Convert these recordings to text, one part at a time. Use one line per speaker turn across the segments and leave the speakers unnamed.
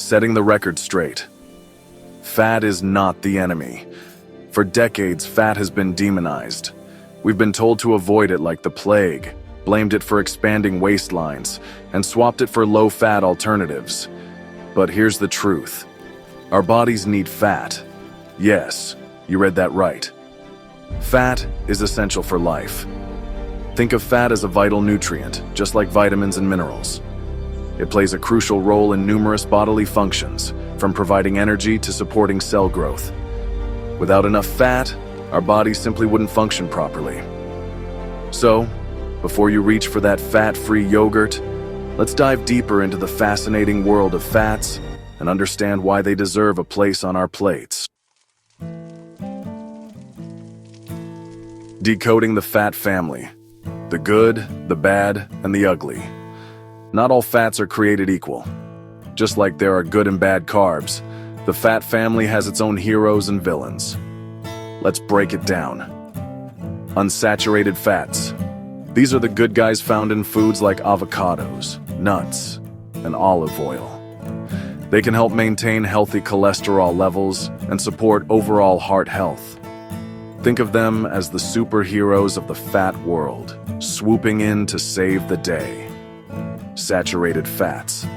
Setting the record straight. Fat is not the enemy. For decades, fat has been demonized. We've been told to avoid it like the plague, blamed it for expanding waistlines, and swapped it for low-fat alternatives. But here's the truth. Our bodies need fat. Yes, you read that right. Fat is essential for life. Think of fat as a vital nutrient, just like vitamins and minerals. It plays a crucial role in numerous bodily functions, from providing energy to supporting cell growth. Without enough fat, our bodies simply wouldn't function properly. So, before you reach for that fat-free yogurt, let's dive deeper into the fascinating world of fats and understand why they deserve a place on our plates. Decoding the fat family. The good, the bad, and the ugly. Not all fats are created equal. Just like there are good and bad carbs, the fat family has its own heroes and villains. Let's break it down. Unsaturated fats. These are the good guys found in foods like avocados, nuts, and olive oil. They can help maintain healthy cholesterol levels and support overall heart health. Think of them as the superheroes of the fat world, swooping in to save the day. Saturated fats.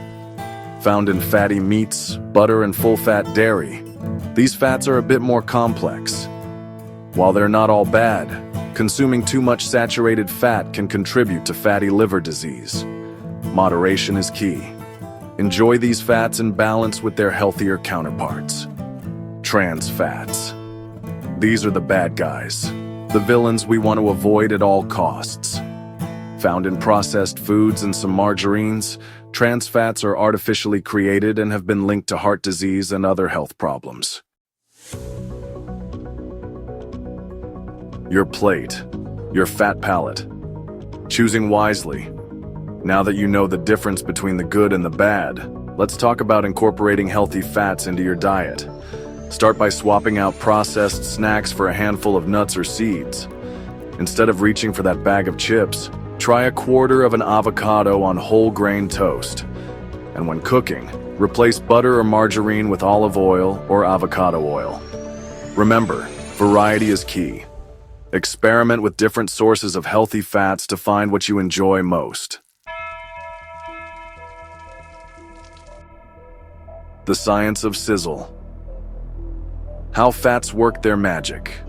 Found in fatty meats, butter, and full-fat dairy, these fats are a bit more complex. While they're not all bad, consuming too much saturated fat can contribute to fatty liver disease. Moderation is key. Enjoy these fats in balance with their healthier counterparts. Trans fats. These are the bad guys, the villains we want to avoid at all costs. Found in processed foods and some margarines, trans fats are artificially created and have been linked to heart disease and other health problems. Your plate, your fat palette. Choosing wisely. Now that you know the difference between the good and the bad, let's talk about incorporating healthy fats into your diet. Start by swapping out processed snacks for a handful of nuts or seeds. Instead of reaching for that bag of chips, try a quarter of an avocado on whole grain toast. And when cooking, replace butter or margarine with olive oil or avocado oil. Remember, variety is key. Experiment with different sources of healthy fats to find what you enjoy most. The science of sizzle. How fats work their magic.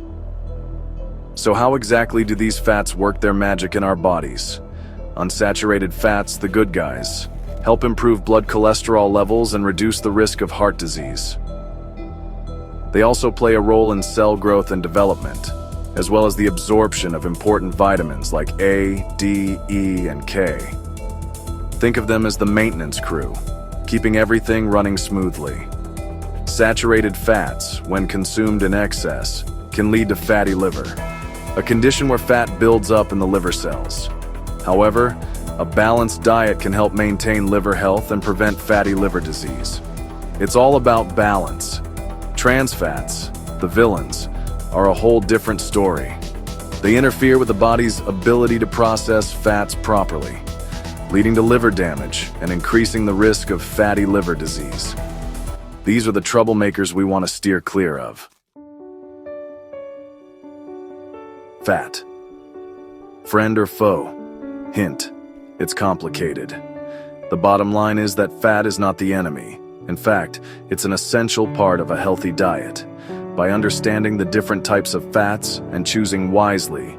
So how exactly do these fats work their magic in our bodies? Unsaturated fats, the good guys, help improve blood cholesterol levels and reduce the risk of heart disease. They also play a role in cell growth and development, as well as the absorption of important vitamins like A, D, E, and K. Think of them as the maintenance crew, keeping everything running smoothly. Saturated fats, when consumed in excess, can lead to fatty liver, a condition where fat builds up in the liver cells. However, a balanced diet can help maintain liver health and prevent fatty liver disease. It's all about balance. Trans fats, the villains, are a whole different story. They interfere with the body's ability to process fats properly, leading to liver damage and increasing the risk of fatty liver disease. These are the troublemakers we want to steer clear of. Fat. Friend or foe? Hint, it's complicated. The bottom line is that fat is not the enemy. In fact, it's an essential part of a healthy diet. By understanding the different types of fats and choosing wisely,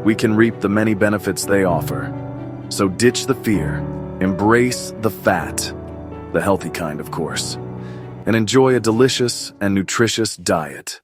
we can reap the many benefits they offer. So ditch the fear, embrace the fat, the healthy kind, of course, and enjoy a delicious and nutritious diet.